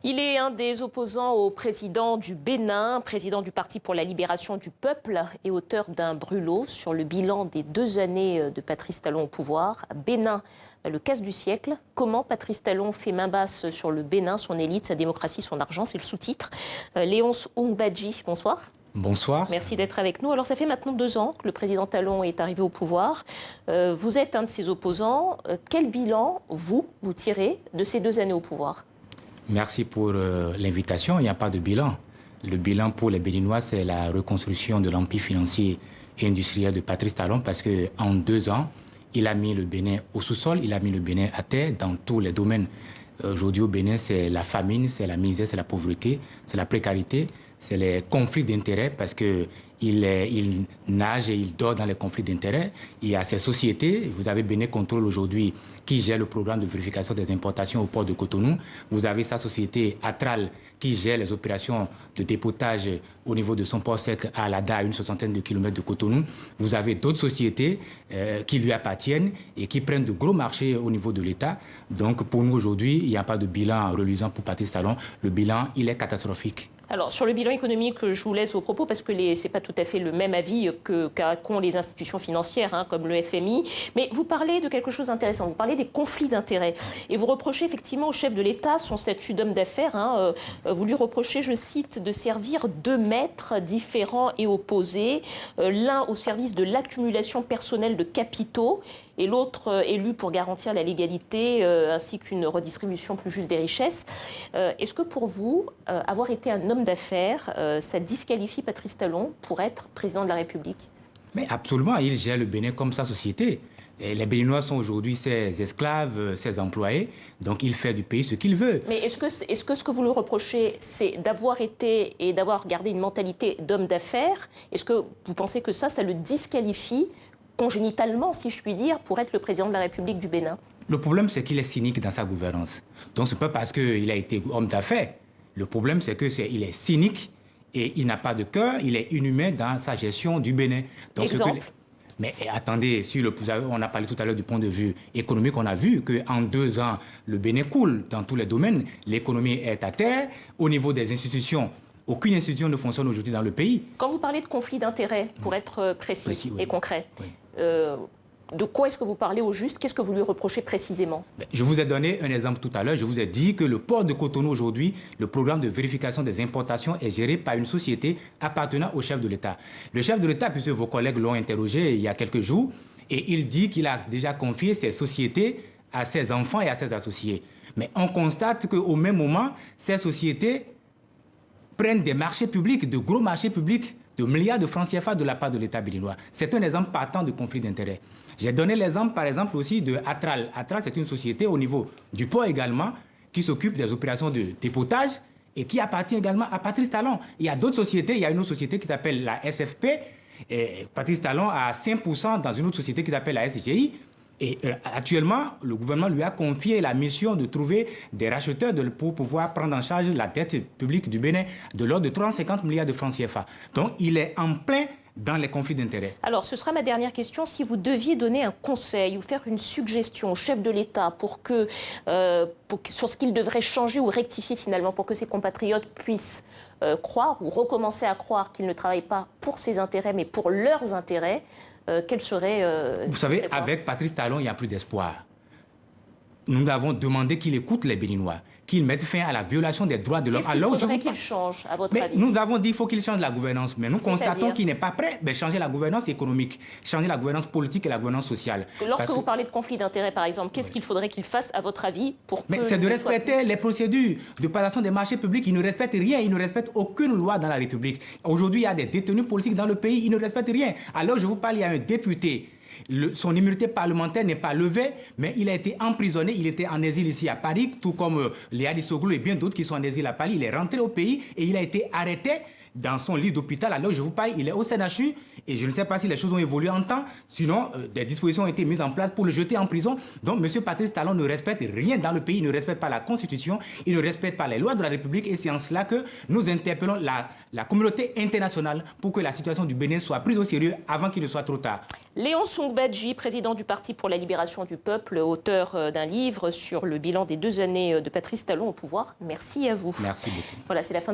Il est un des opposants au président du Bénin, président du Parti pour la libération du peuple et auteur d'un brûlot sur le bilan des 2 années de Patrice Talon au pouvoir. Bénin, le casse du siècle. Comment Patrice Talon fait main basse sur le Bénin, son élite, sa démocratie, son argent, c'est le sous-titre. Léonce Oungbadji, bonsoir. Bonsoir. Merci d'être avec nous. Alors ça fait maintenant 2 ans que le président Talon est arrivé au pouvoir. Vous êtes un de ses opposants. Quel bilan, vous tirez de ces 2 années au pouvoir ? Merci pour l'invitation. Il n'y a pas de bilan. Le bilan pour les Béninois, c'est la reconstruction de l'empire financier et industriel de Patrice Talon parce qu'en 2 ans, il a mis le Bénin au sous-sol, il a mis le Bénin à terre dans tous les domaines. Aujourd'hui au Bénin, c'est la famine, c'est la misère, c'est la pauvreté, c'est la précarité, c'est les conflits d'intérêts parce qu'il nage et il dort dans les conflits d'intérêts. Il y a ces sociétés, vous avez Bénin Contrôle aujourd'hui qui gère le programme de vérification des importations au port de Cotonou. Vous avez sa société Atral qui gère les opérations de dépotage au niveau de son port sec à Lada, à une 60aine de kilomètres de Cotonou. Vous avez d'autres sociétés qui lui appartiennent et qui prennent de gros marchés au niveau de l'État. Donc pour nous aujourd'hui, il n'y a pas de bilan reluisant pour Patrice Talon. Le bilan, il est catastrophique. Alors, sur le bilan économique, je vous laisse vos propos parce que ce n'est pas tout à fait le même avis qu'ont les institutions financières, comme le FMI. Mais vous parlez de quelque chose d'intéressant. Vous parlez des conflits d'intérêts. Et vous reprochez effectivement au chef de l'État son statut d'homme d'affaires. Vous lui reprochez, je cite, de servir 2 maîtres différents et opposés. L'un au service de l'accumulation personnelle de capitaux et l'autre élu pour garantir la légalité ainsi qu'une redistribution plus juste des richesses. Est-ce que pour vous, avoir été un homme d'affaires, ça disqualifie Patrice Talon pour être président de la République? Mais absolument, il gère le Bénin comme sa société. Et les Béninois sont aujourd'hui ses esclaves, ses employés, donc il fait du pays ce qu'il veut. Mais est-ce que ce que vous lui reprochez, c'est d'avoir été et d'avoir gardé une mentalité d'homme d'affaires? Est-ce que vous pensez que ça le disqualifie congénitalement, si je puis dire, pour être le président de la République du Bénin? Le problème, c'est qu'il est cynique dans sa gouvernance. Donc, ce n'est pas parce qu'il a été homme d'affaires. Le problème, c'est qu'il est cynique et il n'a pas de cœur. Il est inhumain dans sa gestion du Bénin. Donc, exemple. Mais attendez, on a parlé tout à l'heure du point de vue économique, on a vu qu'en 2 ans, le Bénin coule dans tous les domaines. L'économie est à terre. Au niveau des institutions, aucune institution ne fonctionne aujourd'hui dans le pays. Quand vous parlez de conflit d'intérêts, pour être précis et concret, oui. De quoi est-ce que vous parlez au juste? Qu'est-ce que vous lui reprochez précisément? Je vous ai donné un exemple tout à l'heure. Je vous ai dit que le port de Cotonou aujourd'hui, le programme de vérification des importations est géré par une société appartenant au chef de l'État. Le chef de l'État, puisque vos collègues l'ont interrogé il y a quelques jours, et il dit qu'il a déjà confié ces sociétés à ses enfants et à ses associés. Mais on constate qu'au même moment, ces sociétés prennent des marchés publics, de gros marchés publics, de milliards de francs CFA de la part de l'État béninois. C'est un exemple partant de conflit d'intérêts. J'ai donné l'exemple, par exemple, aussi de Atral. Atral, c'est une société au niveau du port également, qui s'occupe des opérations de dépotage et qui appartient également à Patrice Talon. Il y a d'autres sociétés, il y a une autre société qui s'appelle la SFP. Et Patrice Talon a 5% dans une autre société qui s'appelle la SGI. Et actuellement, le gouvernement lui a confié la mission de trouver des racheteurs pour pouvoir prendre en charge la dette publique du Bénin de l'ordre de 350 milliards de francs CFA. Donc, il est en plein dans les conflits d'intérêts. Alors, ce sera ma dernière question. Si vous deviez donner un conseil ou faire une suggestion au chef de l'État sur ce qu'il devrait changer ou rectifier finalement pour que ses compatriotes puissent croire ou recommencer à croire qu'ils ne travaillent pas pour ses intérêts mais pour leurs intérêts, quel serait... Vous savez, avec Patrice Talon, il n'y a plus d'espoir. Nous avons demandé qu'il écoute les Béninois, qu'il mette fin à la violation des droits de l'homme. Qu'est-ce qu'il faudrait qu'il change, à votre avis? Nous avons dit qu'il faut qu'il change la gouvernance, mais nous constatons qu'il n'est pas prêt à changer la gouvernance économique, changer la gouvernance politique et la gouvernance sociale. Lorsque vous parlez de conflit d'intérêts, par exemple, qu'est-ce qu'il faudrait qu'il fasse, à votre avis, pour que... Mais c'est de respecter les procédures de passation des marchés publics. Ils ne respectent rien, ils ne respectent aucune loi dans la République. Aujourd'hui, il y a des détenus politiques dans le pays, ils ne respectent rien. Alors, je vous parle, il y a un député. Son immunité parlementaire n'est pas levée, mais il a été emprisonné. Il était en exil ici à Paris, tout comme Léa Soglou et bien d'autres qui sont en exil à Paris. Il est rentré au pays et il a été arrêté dans son lit d'hôpital. Alors je vous parle, il est au CNHU et je ne sais pas si les choses ont évolué en temps. Sinon, des dispositions ont été mises en place pour le jeter en prison. Donc M. Patrice Talon ne respecte rien dans le pays, il ne respecte pas la Constitution, il ne respecte pas les lois de la République et c'est en cela que nous interpellons la communauté internationale pour que la situation du Bénin soit prise au sérieux avant qu'il ne soit trop tard. Léon Songbadji, président du Parti pour la libération du peuple, auteur d'un livre sur le bilan des 2 années de Patrice Talon au pouvoir. Merci à vous. Merci beaucoup. Voilà, c'est la fin.